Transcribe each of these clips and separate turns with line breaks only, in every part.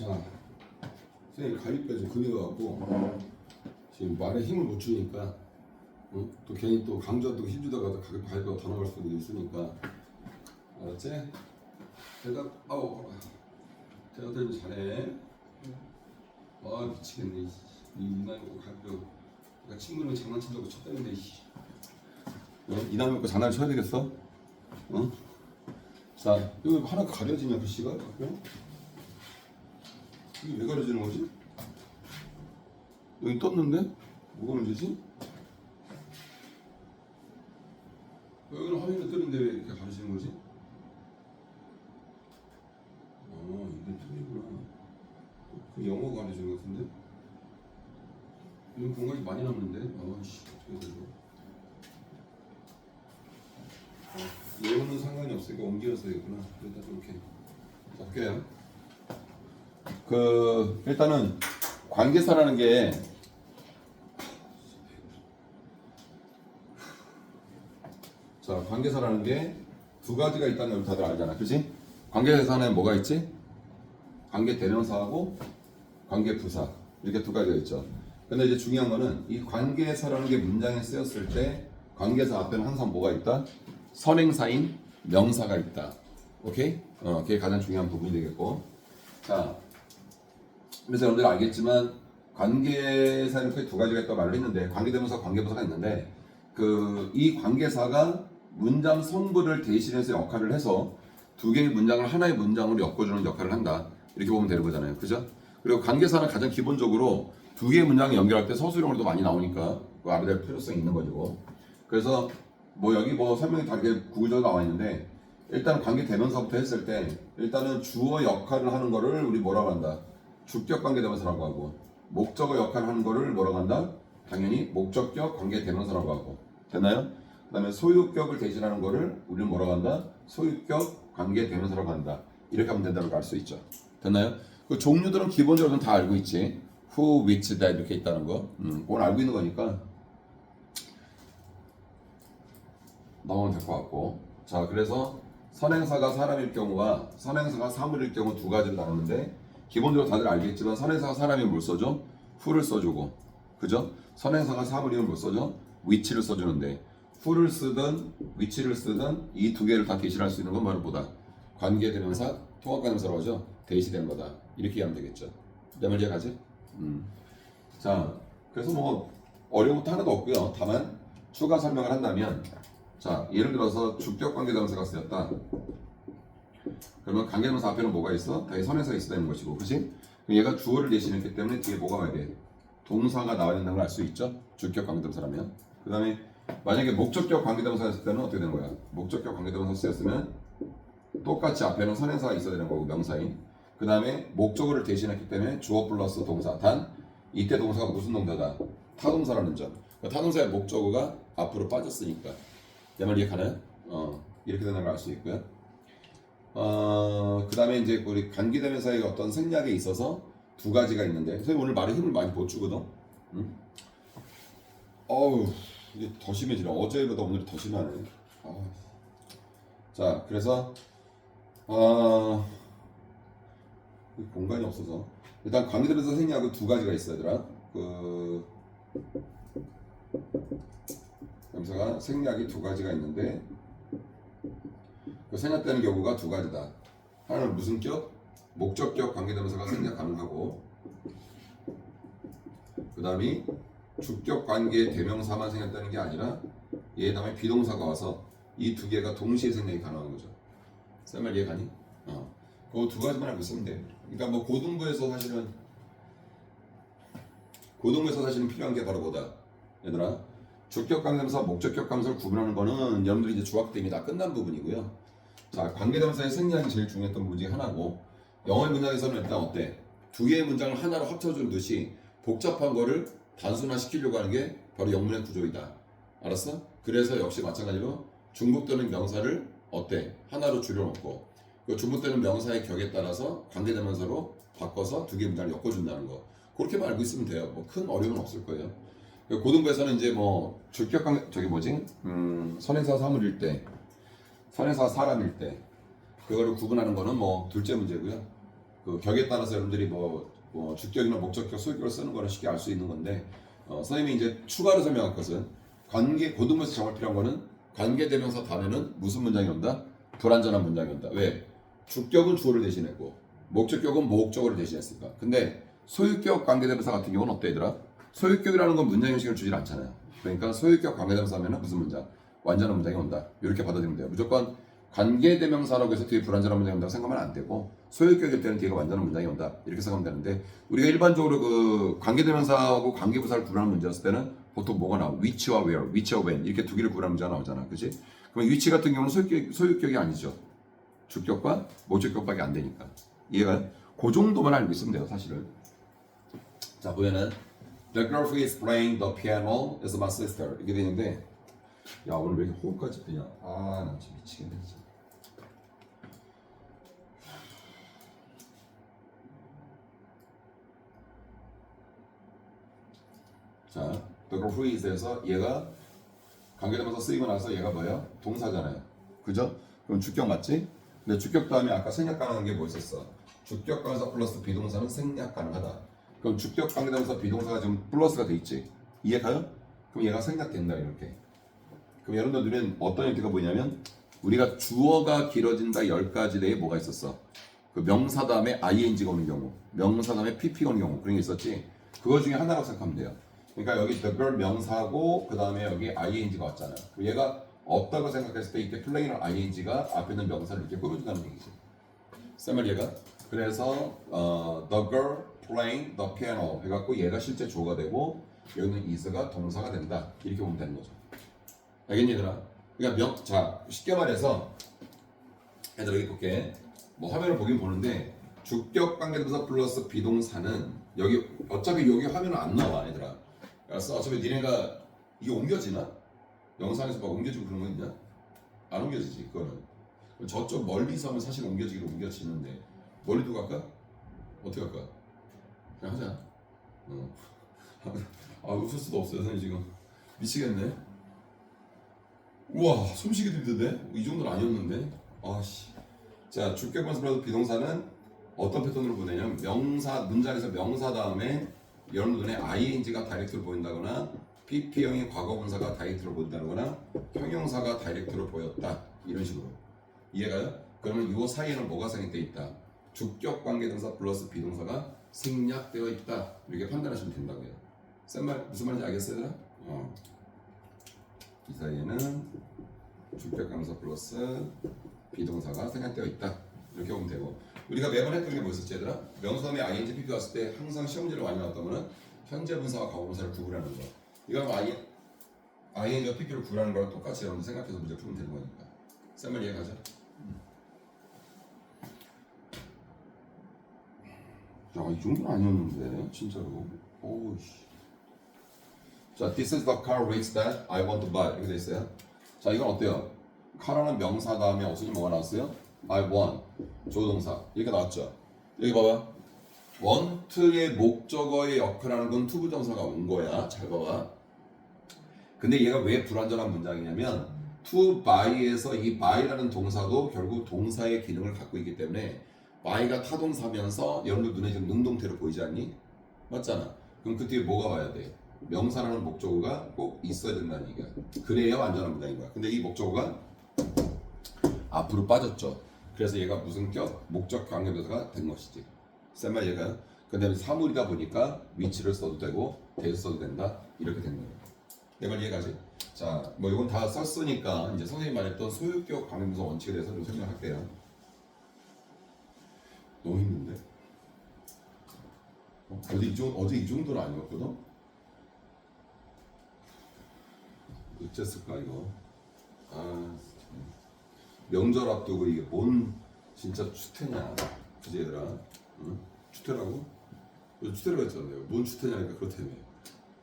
자, 선생님 갈비뼈 좀 근육해갖고 지금 말에 힘을 못 주니까 또 괜히 또 강조한다고 힘주다가 갈비뼈가 더 나갈 수도 있으니까 알았지? 대답 대답 잘해. 아 미치겠네. 이 나이 먹고 갈비뼈 내가 친구는 장난친다고 쳤다는데 이나이 먹고 장난을 쳐야 되겠어? 응? 자, 이거 하나 가려지냐 글씨가? 이게 왜 가려지는 거지? 여기 떴는데? 뭐가 문제지? 여기는 화면에 뜨는데 왜 이렇게 가려지는 거지? 이게 틀리구나. 그 영어가 가려지는 것 같은데? 여기 공간이 많이 남는데? 어떻게 되죠? 예우는 상관이 없으니까 옮겨서 되겠구나. 일단 이렇게 적게요. 일단은 관계사라는 게 관계사라는 게 두 가지가 있다는 걸 다들 알잖아, 그렇지? 관계사는 뭐가 있지? 관계 대명사하고 관계 부사 이렇게 두 가지가 있죠. 근데 이제 중요한 거는 이 관계사라는 게 문장에 쓰였을 때 관계사 앞에는 항상 뭐가 있다? 선행사인 명사가 있다. 오케이? 그게 가장 중요한 부분이 되겠고. 자, 그래서 여러분들 알겠지만 관계사는 크게 두 가지가 있다고 말을 했는데 관계대명사, 관계부사가 있는데 이 관계사가 문장 성부를 대신해서 역할을 해서 두 개의 문장을 하나의 문장으로 엮어주는 역할을 한다. 이렇게 보면 되는 거잖아요. 그죠? 그리고 관계사는 가장 기본적으로 두 개의 문장을 연결할 때 서술형으로도 많이 나오니까 그 알아야 될 필요성이 있는 거죠. 그래서 여기 설명이 다르게 구구절로 나와 있는데 일단 관계 대명사부터 했을 때 일단은 주어 역할을 하는 거를 우리 뭐라고 한다? 주격 관계 대명사라고 하고 목적어 역할을 하는 거를 뭐라고 한다? 당연히 목적격 관계 대명사라고 하고 됐나요? 그 다음에 소유격을 대신하는 거를 우리는 뭐라고 한다? 소유격 관계 대명사라고 한다. 이렇게 하면 된다고 알 수 있죠. 됐나요? 그 종류들은 기본적으로 다 알고 있지. who, which, that 이렇게 있다는 거. 그건 알고 있는 거니까 넘어가면 될 것 같고. 자, 그래서 선행사가 사람일 경우와 선행사가 사물일 경우 두 가지로 나누는데 기본적으로 다들 알겠지만 선행사가 사람이면 뭘 써줘? who를 써주고, 그죠? 선행사가 사물이면 뭘 써줘? which를 써주는데 who를 쓰든 which를 쓰든 이 두 개를 다 대신할 수 있는 건 바로 뭐다? 관계대명사, 통합관계대명사라고 하죠. 대시되는 거다. 이렇게 하면 되겠죠. 내 말 이해가지? 자, 그래서 어려운 것도 하나도 없고요. 다만 추가 설명을 한다면 자, 예를 들어서 주격 관계대명사가 쓰였다. 그러면 관계대명사 앞에는 뭐가 있어? 당연히 선행사가 있어야 되는 것이고, 그치? 얘가 주어를 대신했기 때문에 뒤에 뭐가 와야 돼? 동사가 나와야 된다는 걸 알 수 있죠? 주격 관계대명사라면. 그 다음에 만약에 목적격 관계대명사였을 때는 어떻게 되는 거야? 목적격 관계대명사 쓰였으면 똑같이 앞에는 선행사가 있어야 되는 거고, 명사인. 그 다음에 목적어를 대신했기 때문에 주어 플러스 동사. 단 이때 동사가 무슨 동사다? 타동사라는 점. 타동사의 목적어가 앞으로 빠졌으니까. 내 말 이해가나요? 이렇게 되는 걸 알 수 있고요. 그 다음에 이제 우리 관계대명사의 어떤 생략에 있어서 두 가지가 있는데, 선생님 오늘 말에 힘을 많이 못 주거든. 이게 더 심해지네. 어제보다 오늘이 더 심하네. 자, 그래서 공간이 없어서 일단 관계대명사 생략은 두 가지가 있어, 얘들아. 명사가 생략이 두 가지가 있는데 생략되는 경우가 두 가지다. 하나는 무슨 격? 목적격 관계대명사가 생략 가능하고, 그 다음이 주격 관계 대명사만 생략되는 게 아니라 얘 다음에 비동사가 와서 이 두 개가 동시에 생략이 가능한 거죠. 쌤말 이해가니? 그 두 가지만 알고 있으면 돼. 그러니까 고등부에서 사실은 필요한 게 바로 뭐다, 얘들아? 주격 관계대명사, 목적격 관계대명사를 구분하는 거는 여러분들이 이제 중학교 때 이미 다 끝난 부분이고요. 자, 관계대명사의 생략이 제일 중요했던 부분 중에 하나고, 영어의 문장에서는 일단 어때? 두 개의 문장을 하나로 합쳐주는 듯이 복잡한 거를 단순화시키려고 하는 게 바로 영문의 구조이다. 알았어? 그래서 역시 마찬가지로 중복되는 명사를 어때? 하나로 줄여놓고 그 중복되는 명사의 격에 따라서 관계대명사로 바꿔서 두 개의 문장을 엮어준다는 거. 그렇게만 알고 있으면 돼요. 큰 어려움은 없을 거예요. 고등부에서는 이제 주격 관계 선행사 사물일 때, 선행사 사람일 때 그거를 구분하는 거는 둘째 문제고요. 그 격에 따라서 여러분들이 뭐 주격이나 목적격, 소유격을 쓰는 거는 쉽게 알 수 있는 건데 선생님이 이제 추가로 설명할 것은 관계 고등부에서 정말 필요한 거는 관계대명사 다음에는 무슨 문장이 온다? 불완전한 문장이 온다. 왜? 주격은 주어를 대신했고 목적격은 목적어를 대신했으니까. 근데 소유격 관계대명사 같은 경우는 어때 얘들아? 소유격이라는 건 문장 형식을 주질 않잖아요. 그러니까 소유격 관계대명사 하면 무슨 문장? 완전한 문장이 온다. 이렇게 받아들이면 돼요. 무조건 관계대명사라고 해서 뒤에 불완전한 문장이 온다고 생각하면 안 되고 소유격일 때는 뒤에가 완전한 문장이 온다. 이렇게 생각하면 되는데 우리가 일반적으로 그 관계대명사하고 관계부사를 구분하는 문제였을 때는 보통 뭐가 나와? which와 where, which와 when 이렇게 두 개를 구분하는 문제가 나오잖아. 그치? 그럼 which 같은 경우는 소유격이 아니죠. 주격과 목적격밖에 안 되니까. 이해가요? 그 정도만 알고 있으면 돼요, 사실은. 자, 보면은 The girl who is playing the piano is my sister. 이렇게 되는데 야, 오늘 왜 이렇게 호흡까지 뜨냐? 아, 나 진짜 미치겠네, 진짜. 자, the girl who is에서 얘가 관계대명사 쓰이고 나서 얘가 뭐예요? 동사잖아요. 그죠? 그럼 주격 맞지? 근데 주격 다음에 아까 생략 가능한 게 뭐 있었어? 주격 관계사 플러스 비동사는 생략 가능하다. 그럼 주격 관계대명사 비동사가 지금 플러스가 돼 있지. 이해가요? 그럼 얘가 생략된다 이렇게. 그럼 여러분들 눈에는 어떤 형태가 보이냐면 우리가 주어가 길어진다 10가지 내에 뭐가 있었어? 그 명사 다음에 ing가 오는 경우, 명사 다음에 pp가 오는 경우 그런 게 있었지. 그거 중에 하나라고 생각하면 돼요. 그러니까 여기 the girl 명사고 그 다음에 여기 ing가 왔잖아요. 그럼 얘가 없다고 생각했을 때 이때 플레이는 ing가 앞에 있는 명사를 이렇게 꾸며준다는 얘기지. 쌤을 얘가 그래서 the girl playing the piano 해갖고 얘가 실제 주어가 되고 여기는 is가 동사가 된다. 이렇게 보면 되는 거죠. 알겠니 얘들아? 그러니까 자 쉽게 말해서 얘들아 여기 볼게. 뭐 화면을 보긴 보는데 주격 관계대명사 플러스 비동사는 여기 어차피 여기 화면은 안 나와 얘들아. 알았어? 어차피 니네가 이게 옮겨지나? 영상에서 막 옮겨지고 그런 거 있냐? 안 옮겨지지 그거는. 저쪽 멀리서 하면 사실 옮겨지기로 옮겨지는데 멀리 두고 갈까? 어떻게 할까? 그냥 하자. 아 웃을 수도 없어요 선생님 지금 미치겠네. 우와 숨쉬기도 힘든데? 이 정도는 아니었는데? 아씨. 자 주격 관계사 플러스 비동사는 어떤 패턴으로 보내냐면 명사 문장에서 명사 다음에 여러분 눈에 ing가 다이렉트로 보인다거나 pp형인 과거분사가 다이렉트로 보인다거나 형용사가 다이렉트로 보였다 이런 식으로. 이해가요? 그러면 이 사이에는 뭐가 생략되어 있다? 주격 관계동사 플러스 비동사가 생략되어 있다 이렇게 판단하시면 된다고요. 무슨 말인지 알겠어요 얘들아? 이 사이에는 주격 관계동사 플러스 비동사가 생략되어 있다 이렇게 보면 되고 우리가 매번 했던 게 뭐였었지 얘들아? 명사 다음에 ing, pp 왔을 때 항상 시험 문제로 많이 나왔던 거는 현재 분사와 과거 분사를 구분하는 거. 이거 ing과 pp를 구분하는 거랑 똑같이 여러분들 생각해서 문제 풀면 되는 거니까. 쌤을 이해가죠? 야, 이 정도는 아니었는데 진짜로. 오우씨. 자, this is the car race that I want to buy 이렇게 돼 있어요. 자, 이건 어때요? car라는 명사 다음에 어순이 뭐가 나왔어요? I want 조동사 이렇게 나왔죠. 여기 봐봐. want의 목적어의 역할하는 건 투부정사가 온 거야. 잘 봐봐. 근데 얘가 왜 불완전한 문장이냐면 to buy에서 이 buy라는 동사도 결국 동사의 기능을 갖고 있기 때문에 buy가 타동사면서 여러분들 눈에 지금 능동태로 보이지 않니? 맞잖아. 그럼 그 뒤에 뭐가 와야 돼? 명사라는 목적어가 꼭 있어야 된다는 얘기야. 그래야 완전한 문장인 거야. 근데 이 목적어가 앞으로 빠졌죠. 그래서 얘가 무슨 격? 목적 관계대명사가 된 것이지. 쌤 말 얘가요? 그 다음에 사물이다 보니까 위치를 써도 되고 대수 써도 된다. 이렇게 된 거예요. 내 말 이해가지? 자, 뭐 이건 다 썼으니까 이제 선생님이 말했던 소유격 관계대명사 원칙에 대해서 좀 설명할게요. 너무 힘든데? 어제 이 정도는 아니었거든? 어쨌을까 이거? 아, 명절 앞두고 이게 뭔 진짜 추태냐? 그지 얘들아? 응? 추태라고? 추태라고 했잖아요. 뭔 추태냐니까 그렇다며.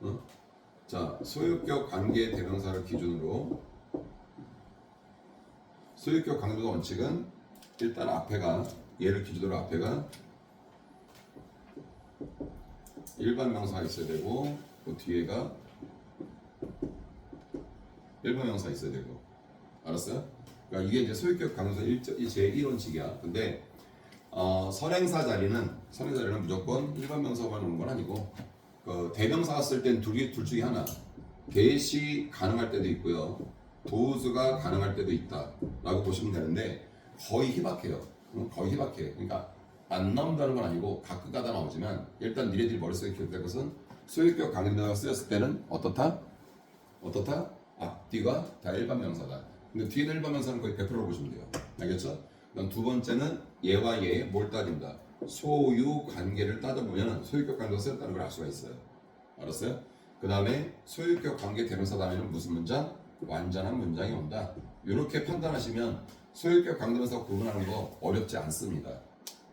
응? 자, 소유격 관계 대명사를 기준으로 소유격 관계대명사 원칙은 일단 앞에가 얘를 기준으로 앞에가 일반 명사가 있어야 되고 그 뒤에가 일반 명사 있어야 되고 알았어요? 그러니까 이게 이제 소유격 관계대명사 제1원칙이야. 근데 선행사 자리는 무조건 일반 명사만 오는 건 아니고 그 대명사가 쓸 땐 둘 중에 하나 대시 가능할 때도 있고요. 도우즈가 가능할 때도 있다라고 보시면 되는데 거의 희박해요. 거의 희박해요. 그러니까 안 나온다는 건 아니고 가끔가다 나오지만 일단 니네들이 머릿속에 기억될 것은 소유격 관계대명사가 쓰였을 때는 어떻다? 앞뒤가 다 일반 명사다. 근데 뒤에는 일반 명사는 거의 100%로 보시면 돼요. 알겠죠? 그럼 두 번째는 얘와 얘 뭘 따진다? 소유 관계를 따져보면 소유격 관계가 쓰였다는 걸 알 수가 있어요. 알았어요? 그 다음에 소유격 관계 대명사 다음에는 무슨 문장? 완전한 문장이 온다. 이렇게 판단하시면 소유격 관계대명사 구분하는 거 어렵지 않습니다.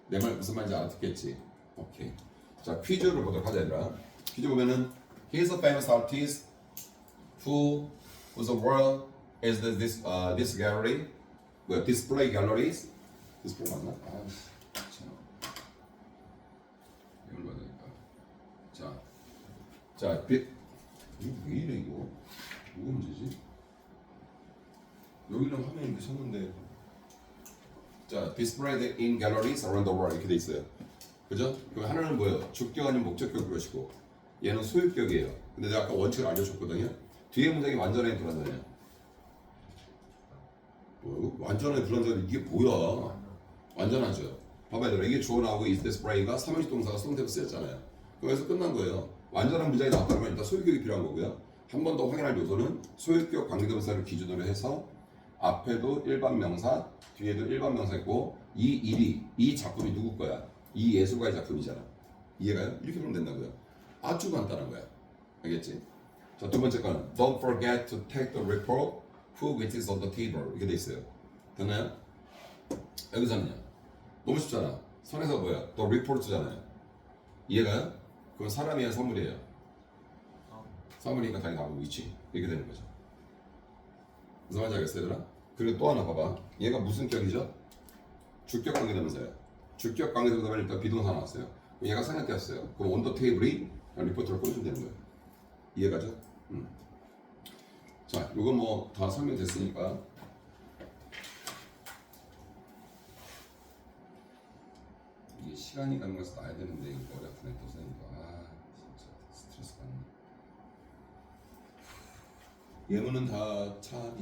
내 말 무슨 말인지 알아듣겠지? 오케이. 자, 퀴즈를 보도록 하자, 얘들아. 퀴즈 보면은 He's a famous artist whose world is this gallery. 뭐야? Display galleries? 디스플레이 맞나? 참. 이걸 봐야 되니까. 자, 이게 왜 이래 이거? 뭐가 문제지? 여기는 화면이 이렇게 섰는데. 자, displayed in galleries around the world 이렇게 돼 있어요. 그죠? 그럼 하나는 뭐예요? 주격 아닌 목적격 그것이고 얘는 소유격이에요. 근데 내가 아까 원칙을 알려줬거든요. 뒤에 문장이 완전해 불완전해요. 완전해 불완전해 이게 뭐야? 완전하죠. 봐봐요. 이게 주어 나오고 is display가 삼형식 동사가 수동태로 쓰였잖아요. 그래서 끝난 거예요. 완전한 문장이 나왔다는 건 일단 소유격이 필요한 거고요. 한 번 더 확인할 요소는 소유격 관계대명사를 기준으로 해서 앞에도 일반 명사, 뒤에도 일반 명사 있고 이 작품이 누구 거야? 이 예술가의 작품이잖아. 이해가요? 이렇게 보면 된다고요. 아주 간단한 거야. 알겠지? 자, 두 번째 거는 Don't forget to take the report who it is on the table 이렇게 돼 있어요. 됐나요? 여기서는요. 너무 쉽잖아. 선에서 뭐야? The report잖아요. 이해가요? 그건 사람이야 선물이에요. 선물이니까 당연히 나오고 위치 이렇게 되는 거죠. 무슨 말인지 알겠어요, 얘들아? 그리고 또 하나 봐봐. 얘가 무슨 격이죠? 주격 관계대명사예요. 주격 관계대명사면 일단 비동사 나왔어요. 얘가 상형태였어요. 그럼 on the table이 리포트를 꺼주면 되는 거예요. 이해가죠? 자, 이거 뭐 다 설명됐으니까 이게 시간이 가는 것을 놔야 되는데 이거 머리 아프네 또 쓰니까 진짜 스트레스 받네. 예문은 다 참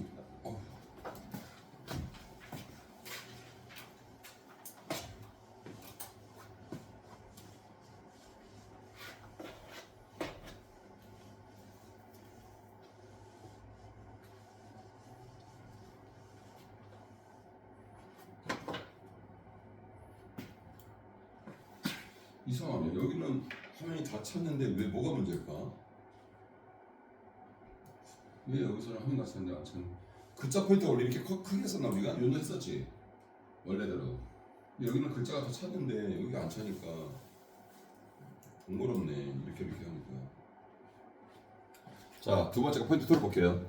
이상하네. 여기는 화면이 다 찼는데 왜 뭐가 문제일까? 왜 여기서는 화면 다 찼는데 안 찼는데? 글자 포인트가 원래 이렇게 크게 썼나 우리가? 연도 했었지 원래대로. 근데 여기는 글자가 다 찼는데 여기가 안 차니까 번거롭네. 이렇게 하니까. 자, 두 번째 포인트 들어볼게요.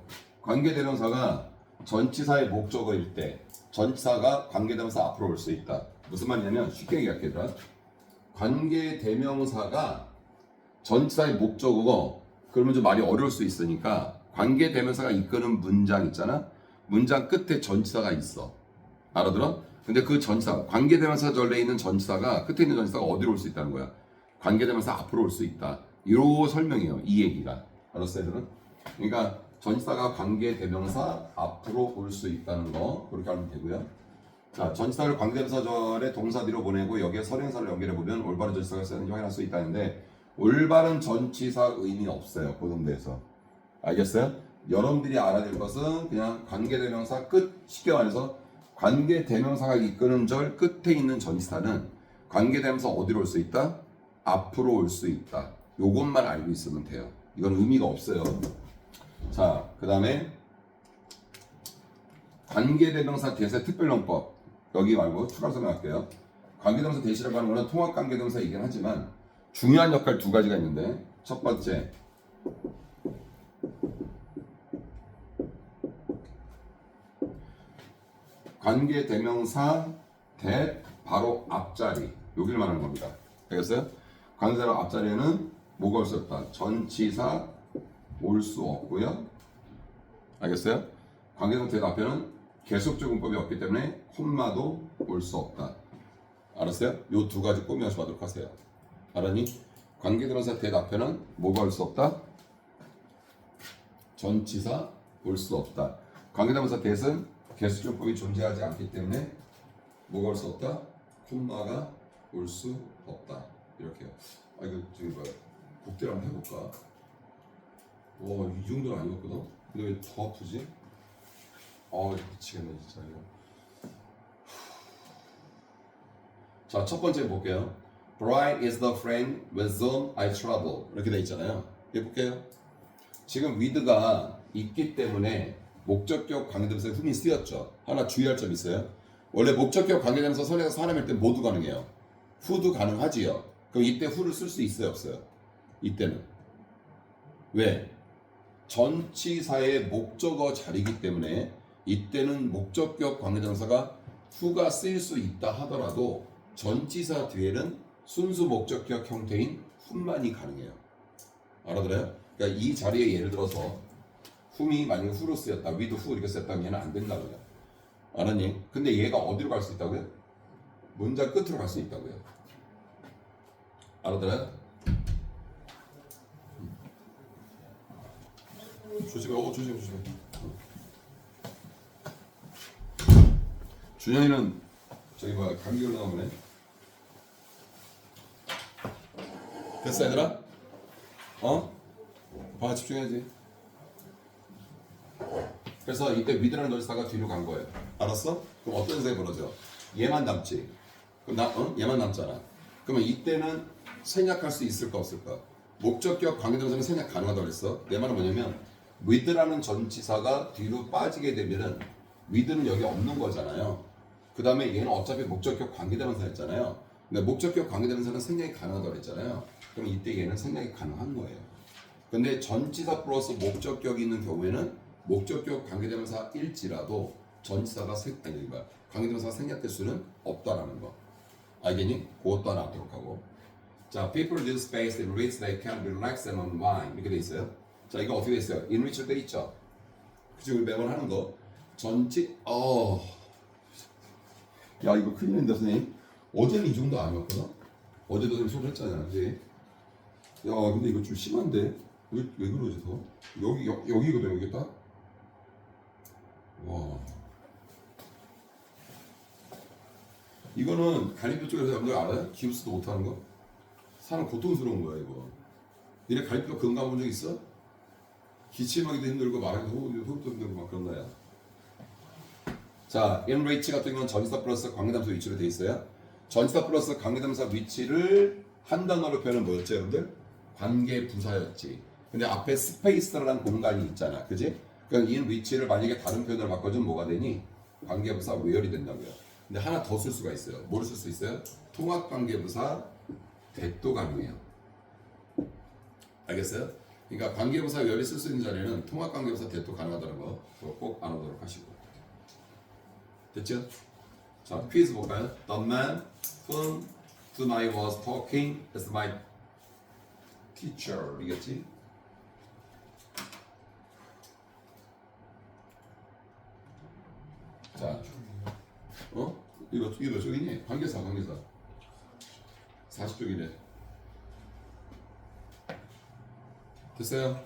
관계대명사가 전치사의 목적어일 때 전치사가 관계대명사 앞으로 올 수 있다. 무슨 말이냐면 쉽게 얘기할게요. 관계대명사가 전치사의 목적어고 그러면 좀 말이 어려울 수 있으니까 관계대명사가 이끄는 문장 있잖아. 문장 끝에 전치사가 있어. 알아들어? 근데 그 전치사 관계대명사 절레에 있는 전치사가 끝에 있는 전치사가 어디로 올 수 있다는 거야? 관계대명사 앞으로 올 수 있다. 이로 설명해요. 이 얘기가. 알았어요, 얘들은? 그러니까 전치사가 관계대명사 앞으로 올 수 있다는 거 그렇게 알면 되고요. 자, 전치사를 관계대명사절의 동사 뒤로 보내고 여기에 선행사를 연결해 보면 올바른 전치사가 쓰는지 확인할 수 있다는데 올바른 전치사 의미 없어요. 고등대에서. 알겠어요? 여러분들이 알아야 될 것은 그냥 관계대명사 끝, 쉽게 말해서 관계대명사가 이끄는 절 끝에 있는 전치사는 관계대명사 어디로 올 수 있다? 앞으로 올 수 있다. 요것만 알고 있으면 돼요. 이건 의미가 없어요. 자, 그 다음에 관계대명사 대세 특별용법 여기 말고 추가로 설명할게요. 관계대명사 대시라고 하는 것은 통합관계대명사이긴 하지만 중요한 역할 두 가지가 있는데 첫 번째 관계대명사 대 바로 앞자리 여기를 말하는 겁니다. 알겠어요? 관계대명사 앞자리에는 뭐가 올 수 없다. 전치사 올 수 없고요. 알겠어요? 관계대명사 앞에는 계속적 문법이 없기 때문에 콤마도 올 수 없다. 알았어요? 요 두 가지 꼭 명심하도록 하세요. 알았니? 관계대명사 that 앞에는 뭐가 올 수 없다? 전치사 올 수 없다. 관계대명사 that은 개수정법이 존재하지 않기 때문에 뭐가 올 수 없다? 콤마가 올 수 없다. 이렇게요. 아 이거 저기 뭐야? 복대를 한번 해볼까? 와, 이 정도는 아니었거든? 근데 왜 더 아프지? 아 미치겠네 진짜 이거. 자, 첫 번째 볼게요. Brian is the friend with whom I travel. 이렇게 돼 있잖아요. 이거 볼게요. 지금 with가 있기 때문에 목적격 관계대명사에 whom이 쓰였죠. 하나 주의할 점 있어요. 원래 목적격 관계대명사 선에서 사람일 때 모두 가능해요. who도 가능하지요. 그럼 이때 who를 쓸 수 있어요, 없어요? 이때는. 왜? 전치사의 목적어 자리이기 때문에 이때는 목적격 관계대명사가 who가 쓰일 수 있다 하더라도 전치사 뒤에는 순수 목적격 형태인 whom만이 가능해요. 알아들어요? 그러니까 이 자리에 예를 들어서 whom이 만약에 who로 쓰였다, with who 이렇게 쓰였다면 얘는 안 된다고요. 알았니? 근데 얘가 어디로 갈 수 있다고요? 문장 끝으로 갈 수 있다고요. 알아들어요? 조심해, 조심해. 준영이는 저기 뭐야 감기 올라가 보네. 됐어 얘들아? 봐 집중해야지. 그래서 이때 with라는 전치사가 뒤로 간 거예요. 알았어? 그럼 어떤 현상이 벌어져? 얘만 남지. 그럼 얘만 남잖아. 그러면 이때는 생략할 수 있을까 없을까? 목적격 관계대명사는 생략 가능하다고 그랬어. 내 말은 뭐냐면 with라는 전치사가 뒤로 빠지게 되면은 with는 여기 없는 거잖아요. 그 다음에 얘는 어차피 목적격 관계대명사였잖아요. 근데 목적격 관계대명사는 생략이 가능하다고 그랬잖아요. 그럼 이때 얘는 생략이 가능한 거예요. 근데 전치사 플러스 목적격이 있는 경우에는 목적격 관계대명사일지라도 전치사가 관계대명사가 생략될 수는 없다라는 거. 알겠니? 그것도 하나 알도록 하고. 자, people use space in which they can relax and unwind 이렇게 돼 있어요. 자, 이거 어떻게 돼 있어요? in which 돼 있죠. 그치, 우리 매번 하는 거. 야, 이거 큰일 난다 선생님. 어제는 이 정도 아니었구나. 어제도 좀 소리 했잖아, 그지? 야, 근데 이거 좀 심한데? 왜 그러지 더? 여기거든, 여기 딱? 와. 이거는 가리표 쪽에서 여러분들 알아요? 기흡수도 못하는 거? 사람 고통스러운 거야, 이거. 니네 가리표 그런 거 가본 적 있어? 기침하기도 힘들고 말하기도 호흡도 힘들고 막 그런 거야. 자, enrich 같은 경우는 전치사 플러스 관계대명사 위치로 돼 있어요. 전치사 플러스 관계대명사 위치를 한 단어로 표현은 뭐였죠, 여러분들? 관계부사였지. 근데 앞에 스페이스라는 공간이 있잖아, 그지? 그러니까 이 위치를 만약에 다른 표현으로 바꿔주면 뭐가 되니? 관계부사 where이 된다고요. 근데 하나 더 쓸 수가 있어요. 뭐를 쓸 수 있어요? 통합관계부사 that도 가능해요. 알겠어요? 그러니까 관계부사 where이 쓸 수 있는 자리에는 통합관계부사 that도 가능하다는 거 꼭 알아두도록 하시고. 됐죠? 자, 퀴즈 볼까요? The man whom I was talking is my teacher. 이겠지? 자, 이거 몇 쪽이니? 관계사. 40쪽이래. 됐어요?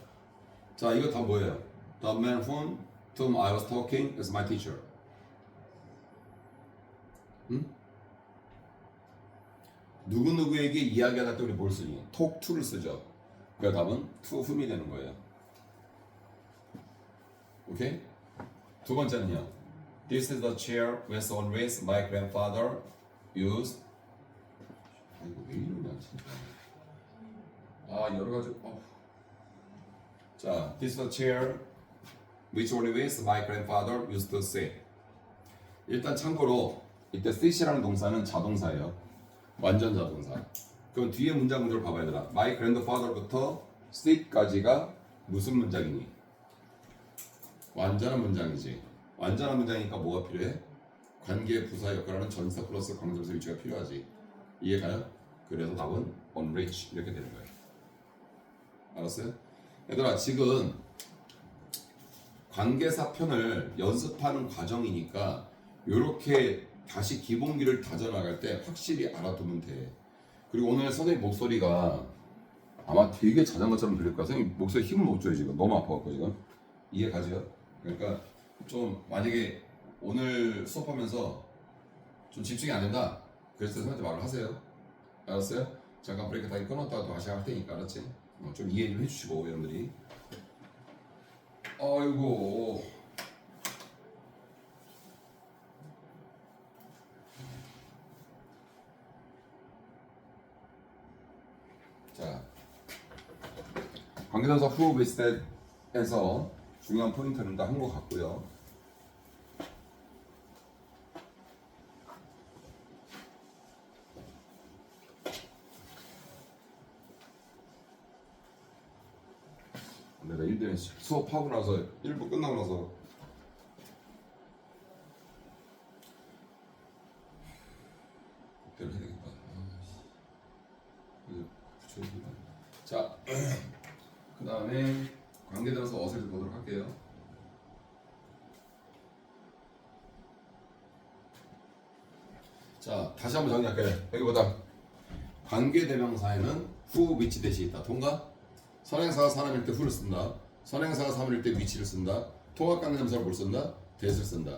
자, 이거 다 뭐예요? The man whom I was talking is my teacher. 응? 누구누구에게 이야기하다 때 우리 뭘 쓰니? talk to를 쓰죠. 그 답은 to whom이 되는 거예요. 오케이? 두 번째는요. This is the chair with on which my grandfather used. 이거 왜 이러냐 진짜. 여러 가지. 자, this is the chair which on which my grandfather used to sit. 일단 참고로 이때 sit이라는 동사는 자동사예요. 완전 자동사. 그럼 뒤에 문장 구조를 봐봐야 되나? My grandfather부터 sit까지가 무슨 문장이니? 완전한 문장이지. 완전한 문장이니까 뭐가 필요해? 관계 부사 역할하는 전사 플러스 관계대명사 위치가 필요하지. 이해가요? 그래서 답은 unreach 이렇게 되는 거예요. 알았어요? 얘들아, 지금 관계사 편을 연습하는 과정이니까 이렇게 다시 기본기를 다져나갈 때 확실히 알아두면 돼. 그리고 오늘 선생님 목소리가 아마 되게 자전거처럼 들릴 거야. 선생님 목소리 힘을 못 줘요 지금. 너무 아파갖고 지금. 이해 가세요? 그러니까 좀 만약에 오늘 수업하면서 좀 집중이 안 된다. 그래서 선생님한테 말을 하세요. 알았어요? 잠깐 브레이크 타임 끊었다가 또 다시 할 테니까 알았지? 좀 이해 좀 해주시고 여러분들이. 아이고. 자, 관계동사 who with that에서 중요한 포인트는 다 한 것 같고요. 내가 일대는 수업하고 나서 1부 끝나고 나서 복대를 해야 되겠다. 자, 그 다음에 관계대명사 어세를 보도록 할게요. 자, 다시 한번 정리할게요. 여기 보자. 관계대명사에는 who, which 대시 있다. 통과? 선행사가 사람일 때 who를 쓴다. 선행사가 사람일 때 which를 쓴다. 통합관계대명사를 뭘 쓴다? that을 쓴다.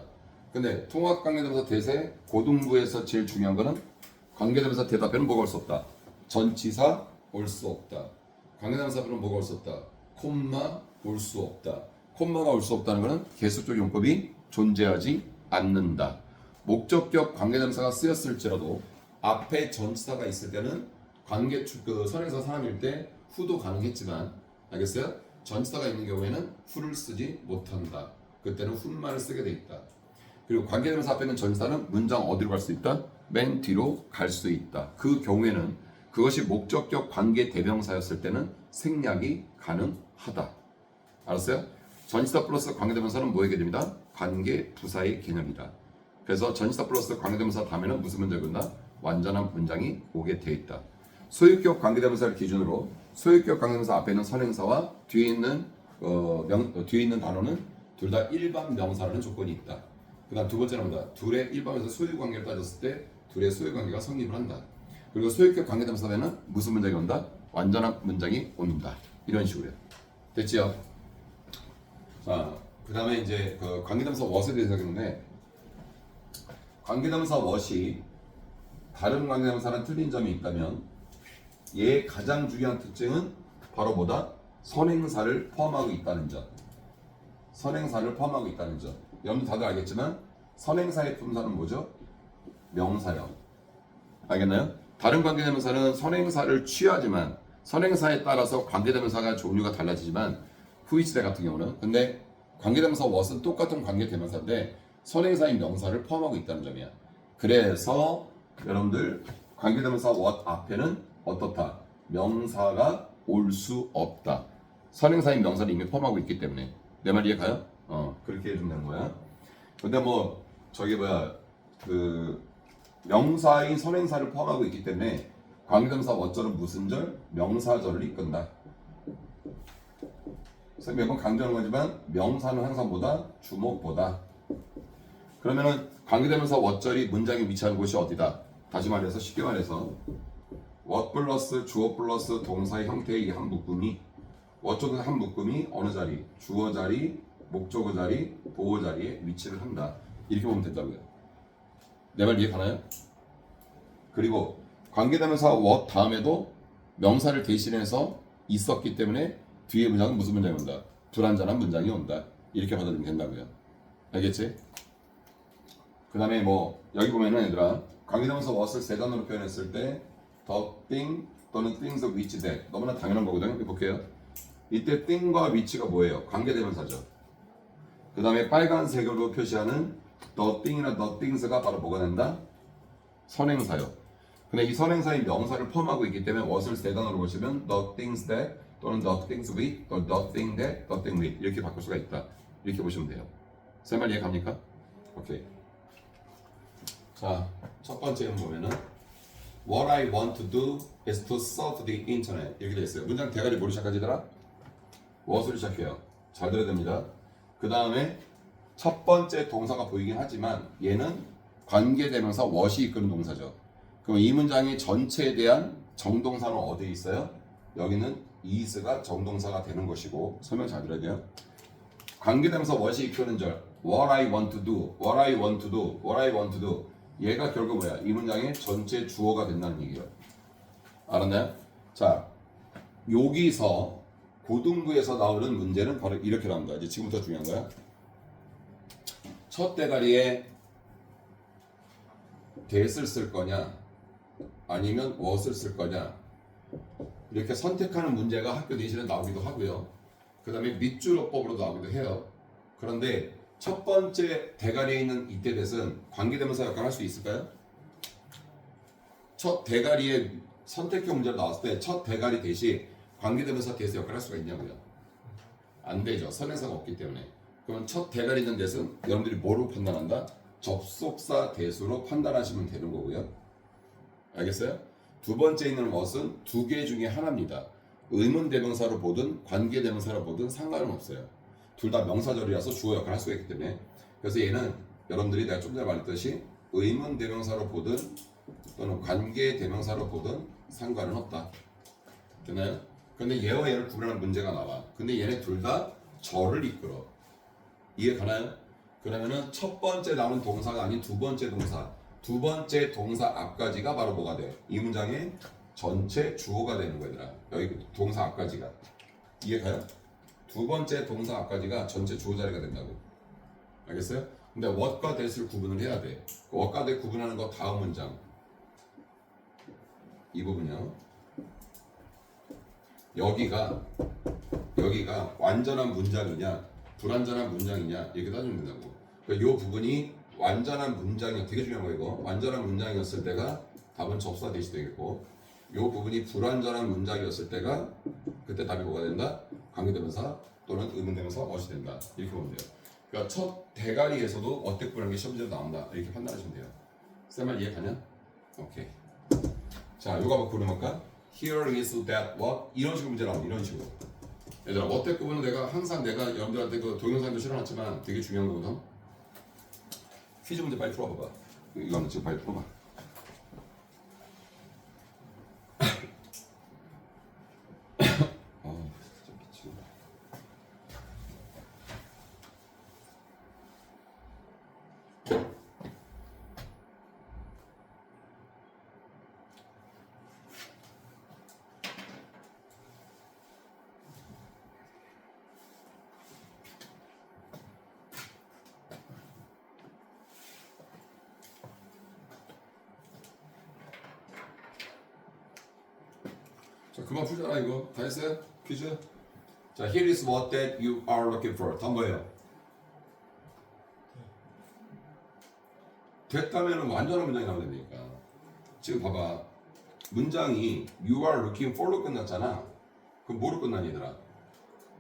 근데 통합관계대명사 that의 고등부에서 제일 중요한 거는 관계대명사 that 앞에는 뭐가 올 수 없다. 전치사 올 수 없다. 관계대명사 앞에는 뭐가 올 수 없다. 콤마 올 수 없다. 콤마가 올 수 없다는 것은 계수적 용법이 존재하지 않는다. 목적격 관계대명사가 쓰였을지라도 앞에 전치사가 있을 때는 그 선행사 사람일 때 who도 가능했지만 알겠어요? 전치사가 있는 경우에는 who를 쓰지 못한다. 그때는 who만을 쓰게 돼 있다. 그리고 관계대명사 앞에 있는 전치사는 문장 어디로 갈 수 있다? 맨 뒤로 갈 수 있다. 그 경우에는 그것이 목적격 관계대명사였을 때는 생략이 가능하다. 알았어요? 전치사 플러스 관계대명사는 뭐에게 됩니다? 관계부사의 개념이다. 그래서 전치사 플러스 관계대명사 다음에는 무슨 문장이 온다? 완전한 문장이 오게 돼 있다. 소유격 관계대명사를 기준으로 소유격 관계대명사 앞에 있는 선행사와 뒤에 있는 단어는 둘 다 일반 명사라는 조건이 있다. 그다음 두 번째는 뭐다? 둘의 일반에서 소유 관계를 따졌을 때 둘의 소유 관계가 성립을 한다. 그리고 소유격 관계대명사에는 무슨 문장이 온다? 완전한 문장이 온다. 이런 식으로요. 됐지요? 자, 그다음에 이제 그 관계대명사 what에 대해서 하겠는데 관계대명사 what이 다른 관계대명사랑 틀린 점이 있다면 얘의 가장 중요한 특징은 바로 뭐다? 선행사를 포함하고 있다는 점. 선행사를 포함하고 있다는 점. 여러분 다들 알겠지만 선행사의 품사는 뭐죠? 명사형. 알겠나요? 다른 관계대명사는 선행사를 취하지만 선행사에 따라서 관계대명사가 종류가 달라지지만 후이치대 같은 경우는 근데 관계대명사 what은 똑같은 관계대명사인데 선행사인 명사를 포함하고 있다는 점이야. 그래서 여러분들 관계대명사 what 앞에는 어떻다? 명사가 올 수 없다. 선행사인 명사를 이미 포함하고 있기 때문에 내 말 이해가요? 그렇게 해준다는 거야. 근데 뭐 저기 그 명사인 선행사를 포함하고 있기 때문에 관계대명사 what절은 무슨 절? 명사절을 이끈다. 그래서 매번 강조하는 거지만 명사는 항상 보다 주목보다. 그러면은 관계대명사 what절이 문장에 위치하는 곳이 어디다? 다시 말해서 쉽게 말해서 what 플러스 주어 플러스 동사의 형태의 이 한 묶음이 what쪽은 한 묶음이 어느 자리? 주어 자리, 목적어 자리, 보호 자리에 위치를 한다. 이렇게 보면 된다고요. 내 말 이해 가나요? 그리고 관계대명사 what 다음에도 명사를 대신해서 있었기 때문에 뒤에 문장은 무슨 문장이 온다? 불완전한 문장이 온다. 이렇게 받아들이면 된다고요. 알겠지? 그 다음에 뭐 여기 보면은 얘들아 관계대명사 what을 세 단어로 표현했을 때 the thing 또는 things which that 너무나 당연한 거거든요. 여기 볼게요. 이때 thing과 which가 뭐예요? 관계대명사죠. 그 다음에 빨간색으로 표시하는 the thing이나 the things가 바로 뭐가 된다? 선행사요. 근데 이 선행사의 명사를 포함하고 있기 때문에 what을 세 단어로 보시면 the things that 또는 the things with, 또는 the thing that, the thing with 이렇게 바꿀 수가 있다. 이렇게 보시면 돼요. 제 말 이해갑니까? 오케이. 자, 첫 번째는 보면은 What I want to do is to surf the internet 이렇게 되어 있어요. 문장 대가리 뭐로 시작하지더라? what으로 시작해요. 잘 들어야 됩니다. 그 다음에 첫 번째 동사가 보이긴 하지만 얘는 관계대명사 what이 이끄는 동사죠. 그럼 이 문장의 전체에 대한 정동사는 어디에 있어요? 여기는 is가 정동사가 되는 것이고 설명 잘 들어야 돼요. 관계대명사 what이 이끄는 절 what I want to do, what I want to do, what I want to do 얘가 결국 뭐야? 이 문장의 전체 주어가 된다는 얘기예요. 알았나요? 자, 여기서 고등부에서 나오는 문제는 바로 이렇게 나옵니다. 이제 지금부터 중요한 거야. 첫 대가리에 that을 쓸 거냐 아니면 what을 쓸 거냐 이렇게 선택하는 문제가 학교 내신에 나오기도 하고요. 그 다음에 밑줄어법으로 나오기도 해요. 그런데 첫 번째 대가리에 있는 이때 that은 관계대명사 역할을 할 수 있을까요? 첫 대가리에 선택형 문제로 나왔을 때 첫 대가리 that이 관계대명사 that의 역할을 할 수가 있냐고요? 안 되죠. 선행사가 없기 때문에. 그러면 첫 대가리 있는 that은 여러분들이 뭐로 판단한다? 접속사 that으로 판단하시면 되는 거고요. 알겠어요? 두 번째 있는 what은 두 개 중에 하나입니다. 의문대명사로 보든 관계대명사로 보든 상관은 없어요. 둘 다 명사절이라서 주어 역할을 할 수가 있기 때문에. 그래서 얘는 여러분들이 내가 좀 전에 말했듯이 의문대명사로 보든 또는 관계대명사로 보든 상관은 없다. 되나요? 근데 얘와 얘를 구분하는 문제가 나와. 근데 얘네 둘 다 절을 이끌어. 이해 가나요? 그러면은 첫 번째 나오는 동사가 아닌 두 번째 동사. 두 번째 동사 앞까지가 바로 뭐가 돼? 이 문장의 전체 주어가 되는 거야, 얘들아. 여기 동사 앞까지가. 이해 가요? 두 번째 동사 앞까지가 전체 주어 자리가 된다고. 알겠어요? 근데 what과 that을 구분을 해야 돼. what과 that 구분하는 거 다음 문장. 이 부분이요. 여기가 완전한 문장이냐 불완전한 문장이냐 이렇게 따지면 된다고. 그러니까 이 부분이 완전한 문장이 되게 중요한 거 이거. 완전한 문장이었을 때가 답은 접수가 대시 되겠고, 이 부분이 불완전한 문장이었을 때가 그때 답이 뭐가 된다? 관계대명사 또는 의문대명사 what이 된다. 이렇게 보면 돼요. 그러니까 첫 대가리에서도 어떻게 구분하는 게 시험 문제로 나온다. 이렇게 판단하시면 돼요. 쌤말 이해 가냐? 오케이. 자, 요거 한번 구분해볼까? Here is that what 이런 식으로 문제 나오는 이런 식으로. 얘들아, what 구분은 내가 여러분들한테 그 동영상도 실어놨지만 되게 중요한 거거든. 퀴즈 문제 빨리 풀어봐봐. 이거 한번 지금 빨리 풀어봐. 자, 그만 풀잖아 이거. 다 했어요? 퀴즈? 자, here is what that you are looking for. 다음 뭐예요? 됐다면은 완전한 문장이 나오면 되니까. 지금 봐봐. 문장이 you are looking for로 끝났잖아. 그럼 뭐로 끝나니 얘들아?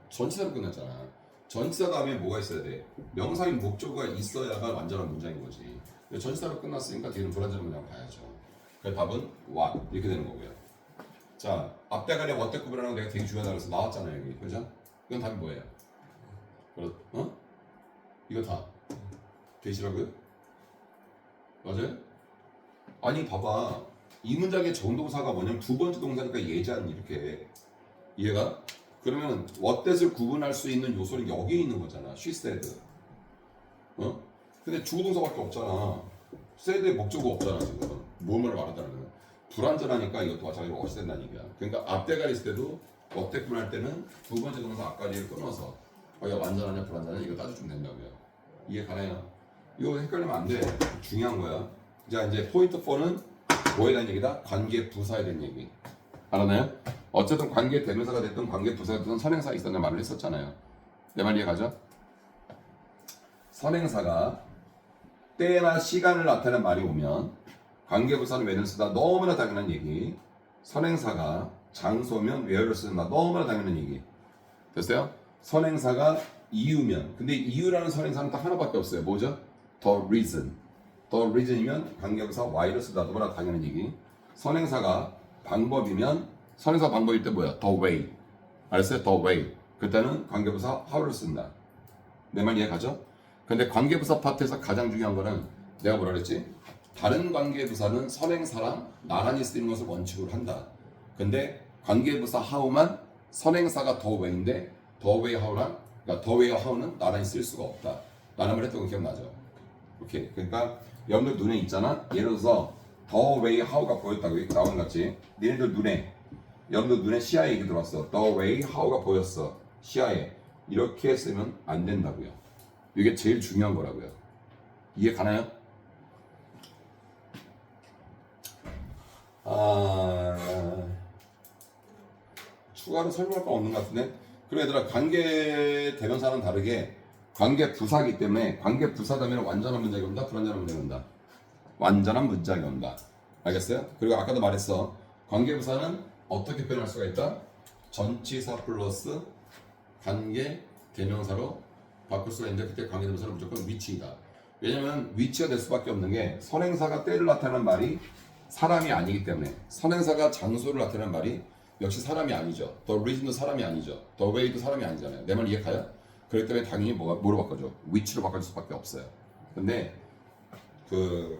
전치사로 끝났잖아. 전치사 다음에 뭐가 있어야 돼? 명사인 목적어가 있어야가 완전한 문장인 거지. 전치사로 끝났으니까 뒤는 불완전한 문장 봐야죠. 그래서 답은 what 이렇게 되는 거고요. 자, 앞대가리 what 구분하는 거 내가 되게 중요하다고 해서 나왔잖아요 여기. 그죠? 이건 답이 뭐예요? 이거 다 대시라고요? 맞아요? 아니 봐봐. 이 문장의 정동사가 뭐냐면 두 번째 동사니까 예전 이렇게. 이해가? 그러면 what that을 구분할 수 있는 요소는 여기 있는 거잖아. she said. 근데 주어동사밖에 없잖아. said의 목적어 없잖아 지금. 뭐뭐를 말한다는 거야. 불완전하니까 이것도 마찬가지로 what이 된다는 얘기야. 그러니까 앞대가리 있을 때도 what that 구분할 때는 두 번째 동사 앞까지를 끊어서 거기가 완전하냐 불완전하냐 이거 따져주면 된다고요. 이해 가나요? 이거 헷갈리면 안 돼. 중요한 거야. 자, 이제 포인트 4는 뭐에 대한 얘기다? 관계 부사에 대한 얘기. 알았나요? 어쨌든 관계 대명사가 됐든 관계 부사가 됐든 선행사가 있었냐 말을 했었잖아요. 내 말 이해가죠? 선행사가 때나 시간을 나타내는 말이 오면 관계 부사는 when을 쓰다. 너무나 당연한 얘기. 선행사가 장소면 where를 쓴다. 너무나 당연한 얘기. 됐어요? 선행사가 이유면, 근데 이유라는 선행사는 딱 하나밖에 없어요. 뭐죠? The reason. The reason이면 관계부사 why를 쓰다. 너무나 당연한 얘기. 선행사가 방법이면 선행사 방법일 때 뭐야? The way. 알았어요? The way. 그때는 관계부사 how를 쓴다. 내 말 이해가죠? 근데 관계부사 파트에서 가장 중요한 거는 내가 뭐라 그랬지? 다른 관계부사는 선행사랑 나란히 쓰이는 것을 원칙으로 한다. 근데 관계부사 how만 선행사가 the way인데 the way how랑 그러니까 the way how는 나란히 쓸 수가 없다. 라는 말 했던 거 기억나죠? 오케이. 그러니까 여러분들 눈에 있잖아. 예를 들어서 the way how가 보였다고 나오는 거 같지? 니네들 눈에 여러분들 눈에 시야에 얘기 들어왔어. The way how가 보였어. 시야에 이렇게 쓰면 안 된다고요. 이게 제일 중요한 거라고요. 이해 가나요? 추가로 설명할 거 없는 것 같은데. 그리고 얘들아 관계 대명사는 다르게 관계 부사기 때문에 관계 부사다면 완전한 문장이 온다, 불완전한 문장이 온다. 완전한 문장이 온다. 알겠어요? 그리고 아까도 말했어. 관계 부사는 어떻게 표현할 수가 있다? 전치사 플러스 관계 대명사로 바꿀 수가 있는데 그때 관계 대명사는 무조건 위치이다. 왜냐면 위치가 될 수밖에 없는 게 선행사가 때를 나타내는 말이 사람이 아니기 때문에 선행사가 장소를 나타내는 말이 역시 사람이 아니죠. The reason도 사람이 아니죠. The way도 사람이 아니잖아요. 내 말 이해 가요? 그렇기 때문에 당연히 뭐로 바꿔줘? 위치로 바꿔줄 수밖에 없어요. 근데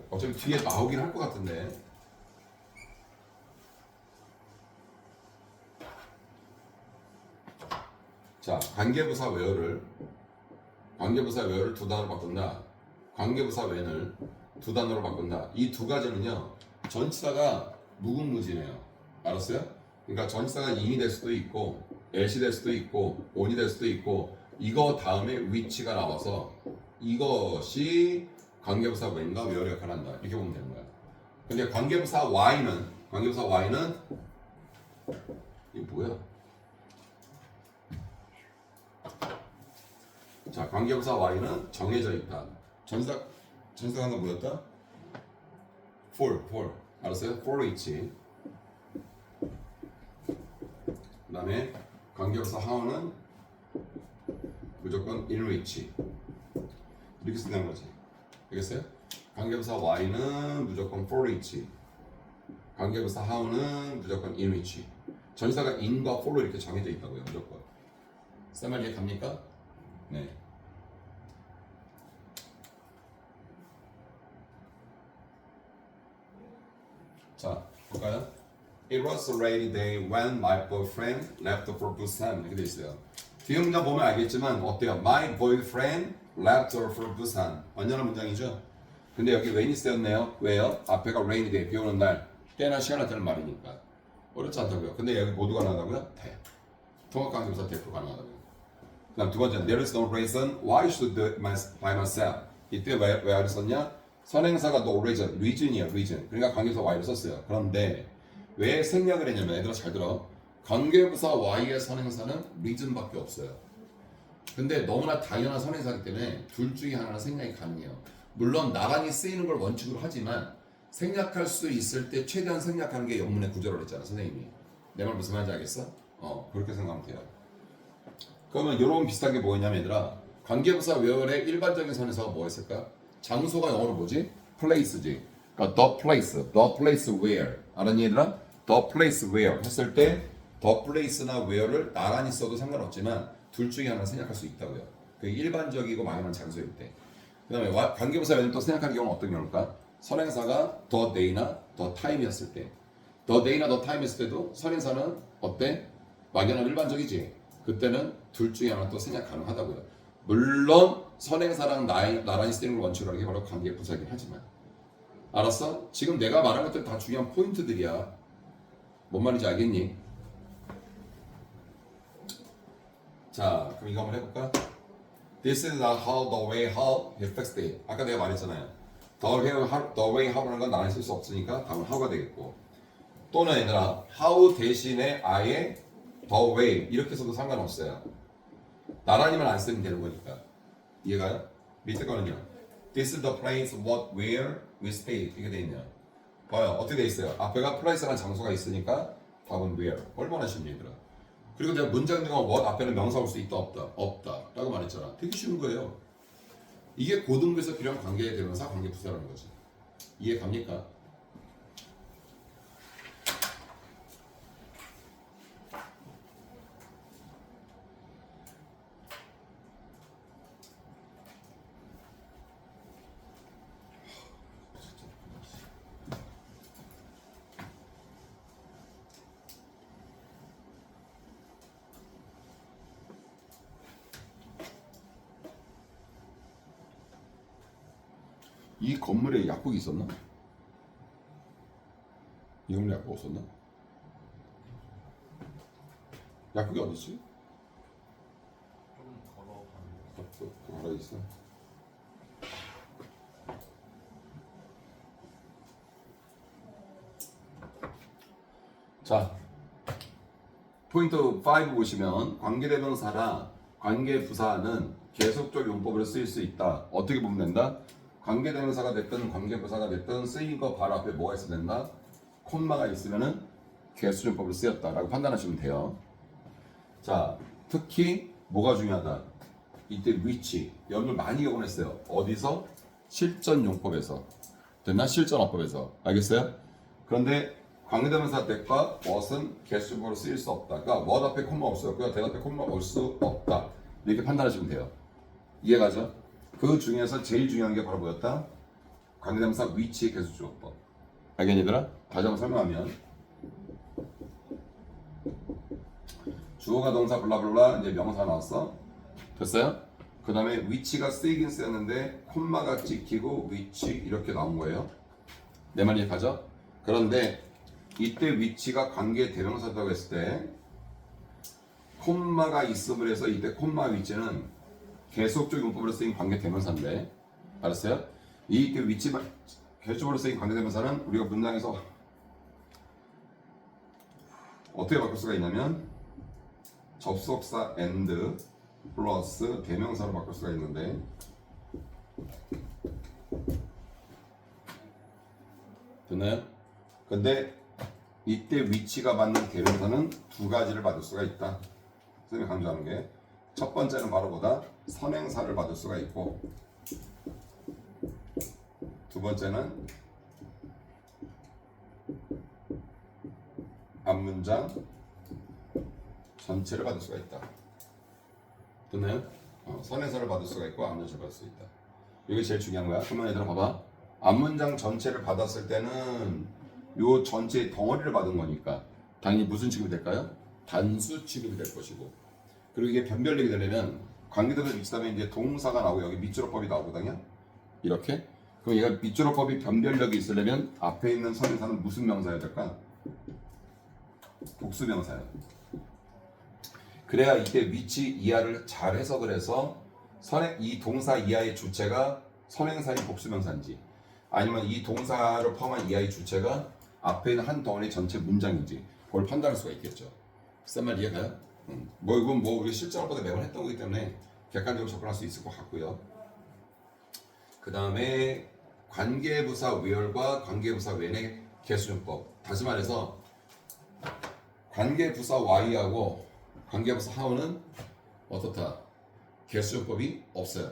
어차피 뒤에 나오긴 할 것 같은데 자 관계부사 where를 두 단어로 바꾼다. 관계부사 when을 두 단어로 바꾼다. 이 두 가지는요 전치사가 무궁무진해요. 알았어요? 그러니까 전치사가 in이 될 수도 있고 else이 될 수도 있고 on이 될 수도 있고 이거 다음에 which가 나와서 이것이 관계부사 when과 where의 역할을 한다. 이렇게 보면 되는 거야. 근데 관계부사 y는 이게 뭐야? 자, 관계부사 y는 정해져 있다. 전치사가 뭐였다? for. 알았어요? for each. 그 다음에 관계부사 how는 무조건 in which. 이렇게 쓴다는 거지. 알겠어요? 관계부사 y는 무조건 for each. 관계부사 how는 무조건 in which. 전치사가 in과 for로 이렇게 정해져 있다고요. 무조건. 쌤말 이해 갑니까? 네. 자, 볼까요? It was a rainy day when my boyfriend left for Busan. 이렇게 돼 있어요. 뒤에 문장 보면 알겠지만 어때요? My boyfriend left for Busan. 완전한 문장이죠? 근데 여기 when이 쓰였네요. 왜요? 앞에가 rainy day, 비 오는 날. 때나 시간을 되는 말이니까. 어렵지 않다고요. 근데 여기 모두가 나가고요. 대. 통합관계부사 대표 가능하다고요. 그 다음 두 번째, there is no reason why I should do it by myself. 이때 왜 썼냐? 선행사가 no reason이에요, reason. 그러니까 관계부사 y를 썼어요. 그런데 왜 생략을 했냐면, 얘들아 잘 들어. 관계부사 y의 선행사는 reason밖에 없어요. 근데 너무나 당연한 선행사이기 때문에 둘 중에 하나는 생략이 가능해요. 물론 나란히 쓰이는 걸 원칙으로 하지만 생략할 수 있을 때 최대한 생략하는 게 영문의 구조라고 했잖아, 선생님이. 내 말 무슨 말인지 알겠어? 그렇게 생각하면 돼요. 그러면 이런 비슷한 게 뭐였냐면 얘들아 관계부사 where의 일반적인 선에서 뭐였을까? 장소가 영어로 뭐지? place지. 그러니까 the place where. 알았니 얘들아? the place where 했을 때 the place나 where를 나란히 써도 상관없지만 둘 중에 하나는 생략할 수 있다고요. 그게 일반적이고 막연한 장소일 때. 그 다음에 관계부사 where는 또 생략하는 경우는 어떤 경우일까? 선행사가 the day나 the time이었을 때. the day나 the time이었을 때도 선행사는 어때? 막연한 일반적이지. 그때는 둘 중에 하나 또 생략 가능하다고요. 물론 선행사랑 나란히 쓰이는 걸 원칙으로 하는 게 바로 관계 부사이긴 하지만 알았어? 지금 내가 말한 것들 다 중요한 포인트들이야. 뭔 말인지 알겠니? 자, 그럼 이거 한번 해볼까? This is not how the way how he fixed it. 아까 내가 말했잖아요. The way how라는 건 나란히 쓸 수 없으니까 답은 how가 되겠고 또는 얘들아 how 대신에 아예 the way 이렇게 써도 상관없어요. 나란히만 안 쓰면 되는 거니까. 이해가요? 밑에 거는요. This is the place what where we stay. 이게 돼 있네요. 봐요. 어떻게 돼 있어요? 앞에가 place라는 장소가 있으니까 답은 where. 얼마나 쉽니 얘들아. 그리고 내가 문장 중에 what 앞에는 명사 올 수 있다 없다. 없다. 라고 말했잖아. 되게 쉬운 거예요. 이게 고등부에서 필요한 관계에 대명사 관계 부사라는 거지. 이해 갑니까? 이 건물에 약국이 있었나? 이 건물에 약국 없었나? 약국이 어디 있지?
좀 걸어가는
그 하나 있어. 자, 포인트 5 보시면 관계대명사나 관계부사는 계속적 용법으로 쓰일 수 있다. 어떻게 보면 된다? 관계대명사가 됐든 관계부사가 됐든 쓰인 거 바로 앞에 뭐가 있어야 된다? 콤마가 있으면은 계수용법으로 쓰였다라고 판단하시면 돼요. 자, 특히 뭐가 중요하다? 이때 which 여러분들 많이 경험했어요. 어디서? 실전용법에서. 됐나? 실전어법에서. 알겠어요? 그런데 관계대명사 that과 what은 계수용법으로 쓰일 수 없다. 그러니까 what 앞에 콤마 없어요. 그러니까 that 앞에 콤마 올 수 없다. 이렇게 판단하시면 돼요. 이해가죠? 그 중에서 제일 중요한 게 바로 뭐였다? 관계대명사 which의 계수주어법. 알겠니 얘들아? 다시 한번 설명하면 주어가 동사 블라블라 이제 명사 나왔어. 됐어요? 그 다음에 which가 쓰이긴 쓰였는데 콤마가 찍히고 which 이렇게 나온 거예요. 내 말 이해가죠? 그런데 이때 which가 관계 대명사라고 했을 때 콤마가 있음을 해서 이때 콤마 which는 계속적 용법으로 쓰인 관계 대명사인데 알았어요? 이때 which만 계속적으로 쓰인 관계 대명사는 우리가 문장에서 어떻게 바꿀 수가 있냐면 접속사 and 플러스 대명사로 바꿀 수가 있는데 됐나요? 근데 이때 위치가 받는 대명사는 두 가지를 받을 수가 있다. 선생님이 강조하는 게 첫 번째는 바로 뭐다? 선행사를 받을 수가 있고 두 번째는 앞문장 전체를 받을 수가 있다. 됐나요? 선행사를 받을 수가 있고 앞문장을 받을 수 있다. 이게 제일 중요한 거야. 그러면 얘들아 봐봐. 앞문장 전체를 받았을 때는 요 전체 덩어리를 받은 거니까 당연히 무슨 취급이 될까요? 단수 취급이 될 것이고 그리고 이게 변별력이 되려면 관계대명사 위치다음에 이제 동사가 나오고 여기 밑줄어법이 나오거든요. 이렇게. 그럼 얘가 밑줄어법이 변별력이 있으려면 앞에 있는 선행사는 무슨 명사여야 될까? 복수명사예요. 그래야 이때 위치 이하를 잘 해석을 해서 이 동사 이하의 주체가 선행사인 복수명사인지 아니면 이 동사를 포함한 이하의 주체가 앞에 있는 한 덩어리 전체 문장인지 그걸 판단할 수가 있겠죠. 쓴 말 이해가요? 뭐 이건 뭐 우리 실전어법에 매번 했던 거기 때문에 객관적으로 접근할 수 있을 것 같고요. 그 다음에 관계부사 where과 관계부사 when의 계수용법. 다시 말해서 관계부사 why하고 관계부사 how는 어떻다? 계수용법이 없어요.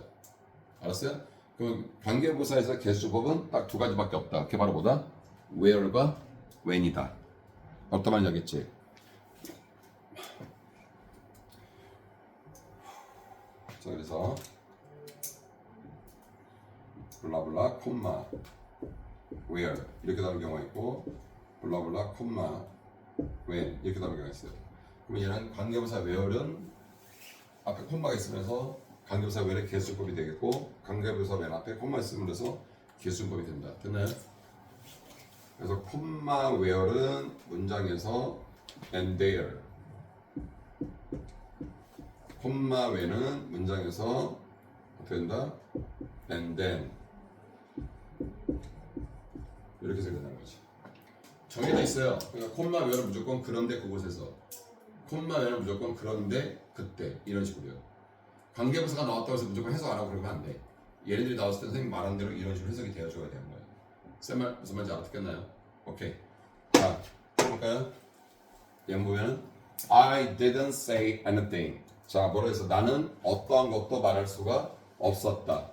알았어요? 그럼 관계부사에서 계수용법은 딱 두 가지밖에 없다. 그게 바로 뭐다? where과 when이다. 어떤 말인지 알겠지? 자, 그래서 블라블라 콤마 where 이렇게 나오는 경우가 있고 블라블라 콤마 when 이렇게 나오는 경우가 있어요. 그러면 얘는 관계부사 where는 앞에 콤마가 있으면서 관계부사 where의 계수용법이 되겠고 관계부사 when 앞에 콤마 있으면서 계수용법이 된다. 됐나요? 그래서 콤마 where는 문장에서 and there 콤마 when은 문장에서 어떻게 된다? and then 이렇게 생각하는 거지. 정해져 있어요. 그러니까 콤마 where는 무조건 그런데 그곳에서 콤마 when은 무조건 그런데 그때 이런 식으로요. 관계부사가 나왔다고 해서 무조건 해석 안 하고 그러면 안 돼. 얘네들이 나왔을 때 선생님 말한 대로 이런 식으로 해석이 되어줘야 되는 거예요. 쌤말 무슨 말인지 알아듣겠나요? 오케이. 자, 해볼까요? 얘는 보면은 I didn't say anything. 자, 뭐라 해서 나는 어떠한 것도 말할 수가 없었다.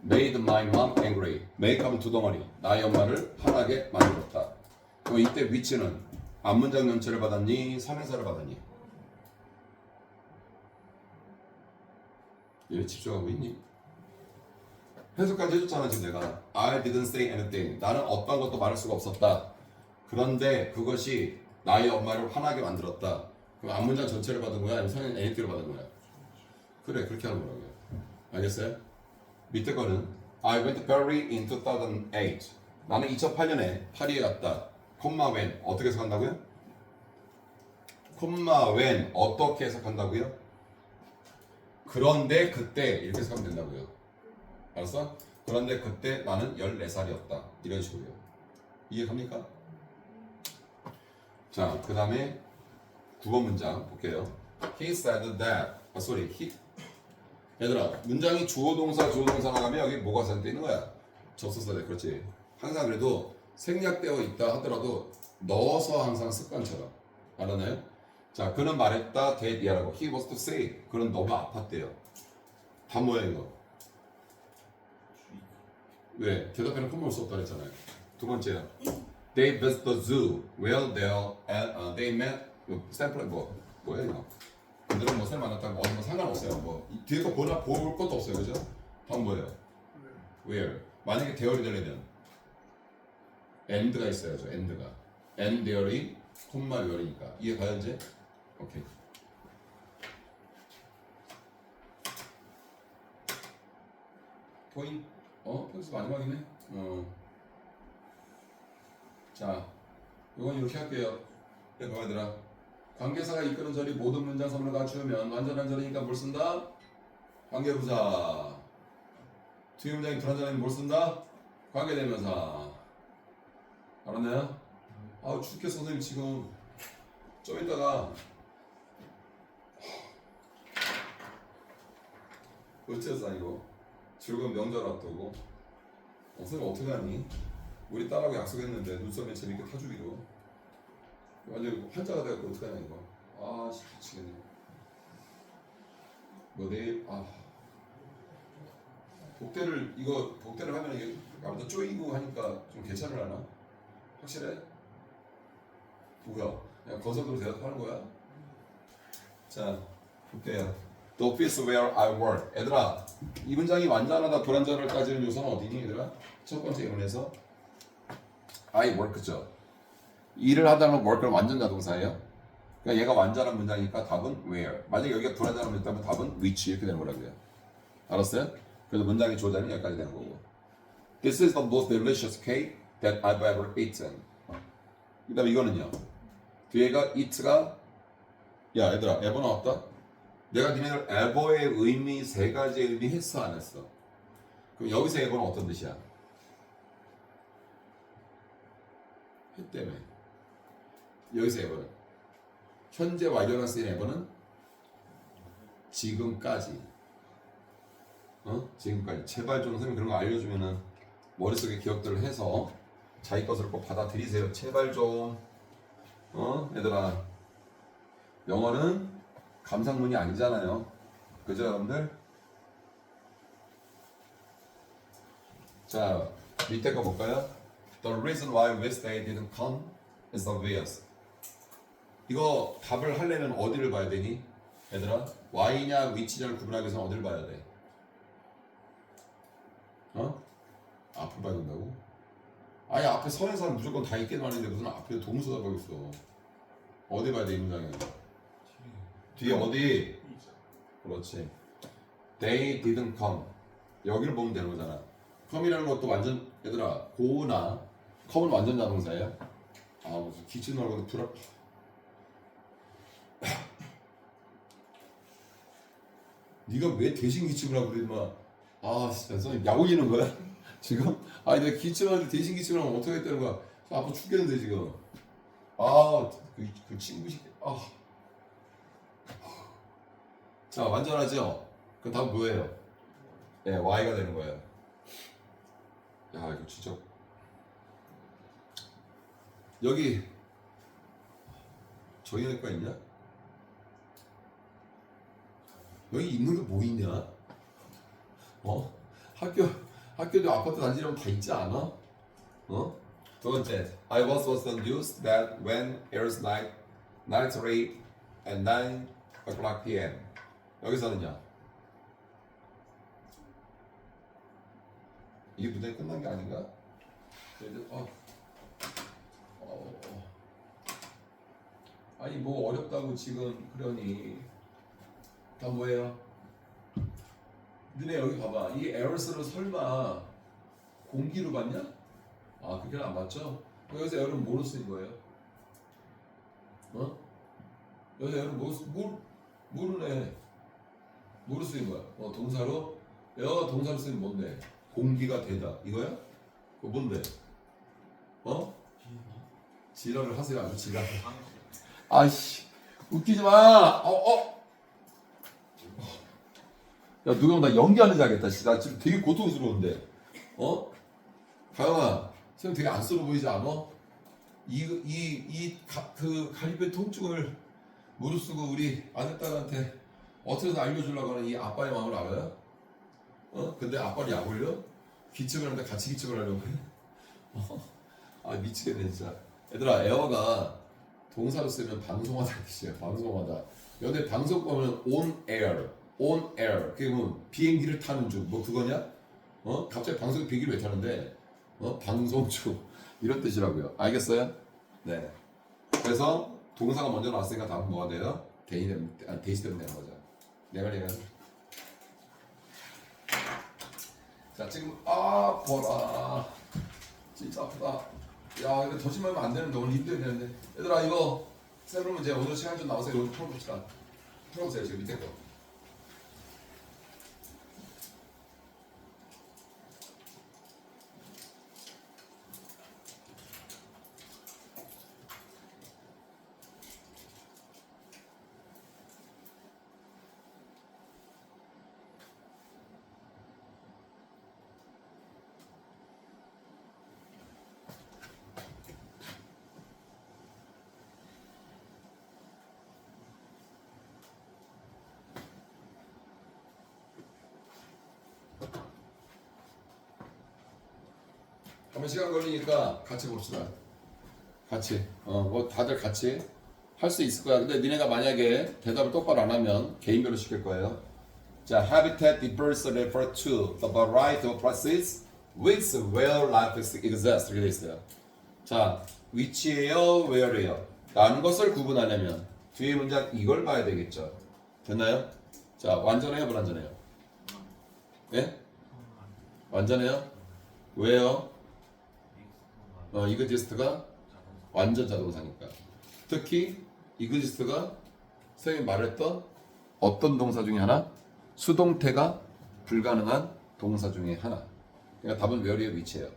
Made my mom angry. make 하면 두 덩어리. 나의 엄마를 화나게 만들었다. 그럼 이때 which는 앞문장 전체를 받았니? 선행사를 받았니? 얘 집중하고 있니? 해석까지 해줬잖아 지금 내가. I didn't say anything. 나는 어떠한 것도 말할 수가 없었다. 그런데 그것이 나의 엄마를 화나게 만들었다. 그럼 앞문장 전체를 받은 거야? 아니면 선행 NFT를 받은 거야? 그래 그렇게 하는 거라고요. 알겠어요? 밑에 거는 I went to Paris in 2008. 나는 2008년에 파리에 갔다. 콤마 when 어떻게 해석한다고요? 콤마 when 어떻게 해석한다고요? 그런데 그때 이렇게 해석하면 된다고요. 알았어? 그런데 그때 나는 14살이었다. 이런 식으로요. 이해갑니까? 자, 그 다음에 9번 문장 볼게요. He said that. 얘들아, 문장이 주어 동사 나가면 여기 뭐가 생략되어 있는 거야? 접속사 돼. 그렇지. 항상 그래도 생략되어 있다 하더라도 넣어서 항상 습관처럼. 알았나요? 자, 그는 말했다. 대디아라고. He was to say. 그는 너무 아팠대요. 답 뭐야 이거? 왜? 대답에는 콤마 올 수 없다 그랬잖아요. 두 번째요. They visited the zoo where they met 샘플 뭐야 이거? 그들은 뭐 샘 만났다는 거 뭐 상관없어요. 뭐 뒤에 거 볼 것도 없어요, 그죠? 다음 뭐예요? Where? 만약에 대열이 되려면 and가 있어야죠. and가 and there이 콤마 열이니까 이해 가요 이제? 오케이. 포인트? 포인트 마지막이네. 자, 이건 이렇게 할게요. 봐봐 얘들아. 관계사가 이끄는 절이 모든 문장 성분을 갖추면 완전한 절이니까 뭘 쓴다? 관계부사. 뒤에 문장이 불완전하면 뭘 쓴다? 관계대명사. 알았나요? 아우 죽겠어 선생님 지금 좀 이따가 어째서 이거 즐거운 명절 앞두고 선생님 어떻게 하니? 우리 딸하고 약속했는데 눈썹에 재밌게 타주기로 완전 환자가 돼갖고 어떡하냐 이거. 아 미치겠네. 뭐 내일 복대를 하면 이게 아무튼 쪼이고 하니까 좀 괜찮으려나? 확실해? 뭐야? 그냥 거석으로 대답하는 거야? 자 볼게요. The office where I work. 얘들아 이 문장이 완전하다 불완전을 따지는 요소는 어디니 얘들아? 첫 번째 예문에서 I work죠. 일을 하다는 work는 완전 자동사예요. 그러니까 얘가 완전한 문장이니까 답은 where. 만약 여기가 불완전한 문장이면 답은 which 이렇게 되는 거라고요. 알았어요? 그래서 문장의 조작이 여기까지 되는 거고. This is the most delicious cake that I've ever eaten. 그 다음에 이거는요. 뒤에가 it가 야 얘들아 ever 나왔다? 내가 니네들 ever의 의미 세 가지의 의미 했어 안 했어? 그럼 여기서 ever는 어떤 뜻이야? 했다며. 여기서 ever는 현재 완료나 쓰인 ever는 지금까지. 지금까지. 제발 좀 선생님 그런 거 알려주면은 머릿속에 기억들을 해서 자기 것을 꼭 받아들이세요. 제발 좀. 얘들아 영어는 감상문이 아니잖아요. 그죠 여러분들? 자 밑에 거 볼까요? The reason why Wednesday didn't come is obvious. 이거 답을 하려면 어디를 봐야 되니? 얘들아 Y냐 Which냐를 구분하기 위해서 어디를 봐야 돼? 앞을 봐야 된다고? 아니 앞에 서 있는 사람 무조건 다 있게 말하는데 무슨 앞에 동수가 거 있어. 어디 봐야 돼 이 문장에? 뒤에 어디? 그렇지. They didn't come. 여기를 보면 되는 거잖아. come이라는 것도 완전 얘들아 go나 come은 완전 자동사예요. 무슨 기침 나오고 불안. 네가 왜 대신 기침을 하고 그래 임마. 진짜 선생님 약 올리는 거야? 지금? 내가 기침하는데 대신 기침을 하면 어떻게 했다는 거야? 아파 죽겠는데 지금. 그 친구 새끼. 자 완전하죠? 그 다음 뭐예요? 네, Y가 되는 거예요. 야 이거 진짜 여기 정형외과 있냐? 여기 있는 게 뭐 있냐? 학교도 아파트 단지라면 다 있지 않아? 두 번째, I was the news that when airs night rate at 9 o'clock p.m. 여기서는요. 이게 문장이 끝난 게 아닌가? 아니 뭐 어렵다고 지금 그러니 다 뭐예요? 너네 여기 봐봐. 이 에어스를 설마 공기로 봤냐? 아 그렇게는 안 맞죠? 여기서 에어는 뭐로 쓰인 거예요? 어? 여기서 에어는 뭐로 쓰인 거야? 동사로 에어가 동사로 쓰이면 뭔데? 공기가 되다 이거야? 그거 뭔데? 지랄을 하세요 아주 지랄. 아이씨 웃기지 마. 야 누가 나 연기하는 줄 알겠다. 나 지금 되게 고통스러운데. 가영아, 선생님 되게 안쓰러워 보이지 않아? 그 갈비뼈 통증을 무릅쓰고 우리 아들딸한테 어떻게 해서 알려주려고 하는 이 아빠의 마음을 알아요? 근데 아빠는 약 올려? 기침을 하는데 같이 기침을 하려고 해? 아 미치겠네 진짜. 얘들아 에어가 동사로 쓰면 방송하다 뜻이에요. 방송하다. 근데 방송 보면 on air. 그게 뭐 비행기를 타는 중 뭐 그거냐? 갑자기 방송에 비행기를 왜 타는데? 방송 중 이런 뜻이라고요. 알겠어요? 네. 그래서 동사가 먼저 나왔으니까 다음 뭐가 돼요? 대시 되면 되는 거죠. 내가 자 지금 보라 진짜 아프다. 야 이거 더 심하면 안 되는데 오늘 힘들게 되는데 얘들아 이거 새로운 문제 오늘 시간 좀 나와서 이거 풀어봅시다. 풀어보세요 지금 밑에 거. 한번 시간 걸리니까 같이 봅시다. 같이. 뭐 다들 같이 할 수 있을 거야. 근데 니네가 만약에 대답을 똑바로 안 하면 개인별로 시킬 거예요. 자, habitat refers to the variety of places with where life exists. 이렇게 돼 있어요. 자, which예요, where예요. 라는 것을 구분하려면 뒤에 문장 이걸 봐야 되겠죠. 됐나요? 자, 완전해요, 불완전해요? 예? 완전해요? 왜요? exist가 완전 자동사니까. 특히 exist가 선생님이 말했던 어떤 동사 중에 하나? 수동태가 불가능한 동사 중에 하나. 그러니까 답은 where의 위치예요.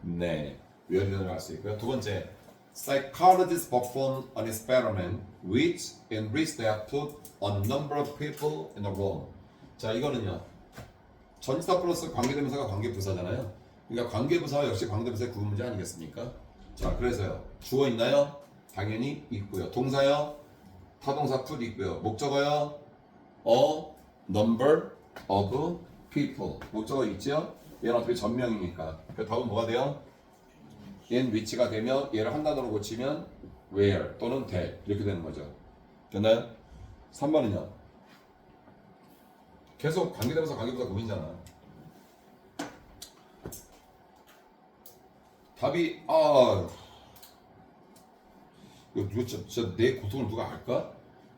네, where를 알 수 있고요. 두 번째, psychologists perform an experiment in which they have put a number of people in a room. 자, 이거는요. 전치사 플러스 관계대명사가 관계부사잖아요. 그러니까 관계부사와 역시 관계대명사의 구분 문제 아니겠습니까? 자, 그래서요. 주어 있나요? 당연히 있고요. 동사요? 타동사 put 있고요. 목적어요? A number of people. 목적어 있죠? 얘는 어떻게 전명이니까. 그 답은 뭐가 돼요? in which가 되면 얘를 한 단어로 고치면 where 또는 that 이렇게 되는 거죠. 됐나요? 3번은요. 계속 관계대명사 관계부사 구분이잖아. 답이 이거 진짜 내 고통을 누가 알까?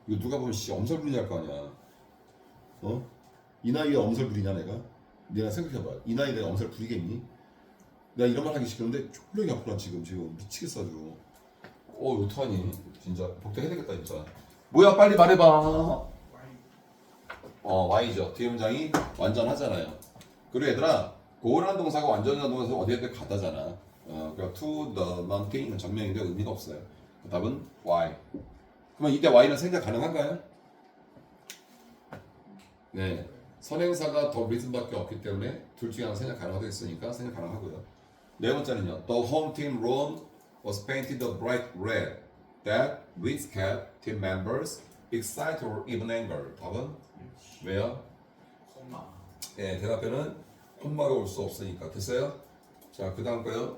이거 누가 보면 엄살 부리냐 할 거 아니야. 이 나이에 엄살 부리냐 내가? 내가 생각해봐. 이 나이에 내가 엄살 부리겠니? 내가 이런 말 하기 싫은데 졸라 아프다 지금 미치겠어 아주. 어떡하니 진짜 복대해야 되겠다 진짜. 뭐야 빨리 말해봐. Y죠. 뒤에 문장이 완전하잖아요. 그리고 얘들아 고라는 동사가 완전한 동사에서 어디에든 가다잖아. 그러니까 to the mountain은 전명인데 의미가 없어요. 그 답은 Y. 그러면 이때 Y는 생각 가능한가요? 네. 선행사가 더 리즘밖에 없기 때문에 둘 중에 하나 생각 가능하겠으니까 생각 가능하고요. 네 번째는요. The home team room was painted a bright red that which kept team members excited or even angry. 답은 왜요?
콤마.
네, 대답변은 콤마가 올 수 없으니까. 됐어요? 자, 그 다음 거요.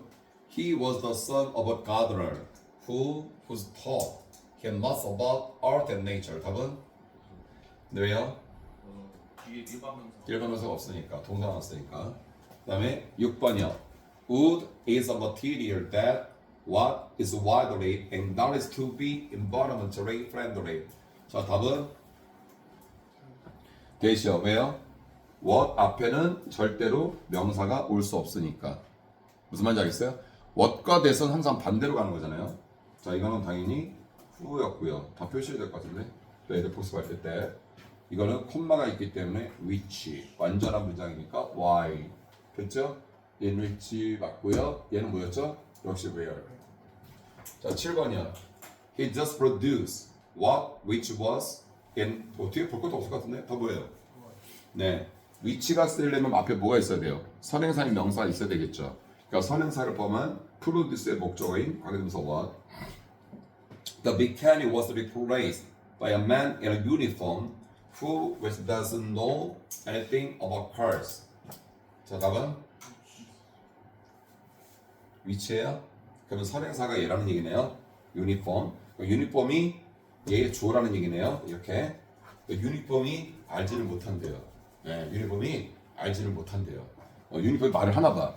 He was the son of a gardener who was taught him lots about art and nature. 답은 왜요?
뒤에 일반명사.
일반명사가 없으니까 동사 나왔으니까. 그 다음에 6번이요. Wood is a material that what is widely acknowledged to be environmentally friendly. 자, 답은 되시오. 왜요? what 앞에는 절대로 명사가 올 수 없으니까. 무슨 말인지 알겠어요? what과 that은 항상 반대로 가는 거잖아요. 자, 이거는 당연히 who였고요. 다 표시해야 될 것 같은데. 또 애들 복습할 때 이거는 콤마가 있기 때문에 which 완전한 문장이니까 why. 됐죠? 얘는 which 맞고요. 얘는 뭐였죠? 역시 where. 자, 7번이요. He just produced what which was in 뒤에 볼 것도 없을 것 같은데 더 뭐예요? 네, which가 쓰려면 앞에 뭐가 있어야 돼요? 선행사인 명사가 있어야 되겠죠. 그러니까 선행사를 포함한 produce의 목적어인 관계대명사 what. The mechanic was replaced by a man in a uniform who doesn't know anything about cars. 자, 답은 which예요? 그러면 선행사가 얘라는 얘기네요. 유니폼. 유니폼이 얘의 주어라는 얘기네요. 이렇게. 유니폼이 알지를 못한대요. 네, 유니폼이 알지를 못한대요. 유니폼이 말을 하나 봐.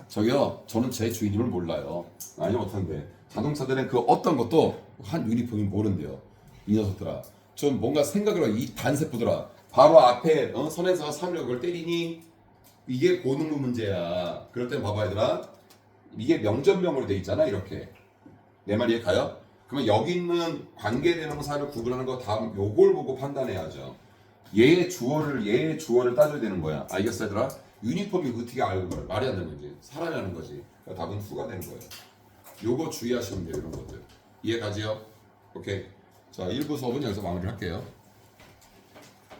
저기요, 저는 제 주인임을 몰라요. 알지 못한대. 자동차들은 그 어떤 것도 한 유니폼이 모른대요. 이 녀석들아. 좀 뭔가 생각을 해. 이 단세포들아. 바로 앞에 선행사가 3을 그걸 때리니 이게 고능무 문제야. 그럴 땐 봐봐 얘들아. 이게 명전명으로 돼 있잖아 이렇게. 내 말 이해 가요? 그러면 여기 있는 관계대명사를 구분하는 거 다음 요걸 보고 판단해야죠. 얘의 주어를 따져야 되는 거야. 알겠어 얘들아? 유니폼이 어떻게 알고 그래? 말이 안 되는 거지. 사람이 하는 거지. 그러니까 답은 후가 되는 거예요. 요거 주의하시면 돼요 이런 것들. 이해 가지요? 오케이. 자 1부 수업은 여기서 마무리할게요.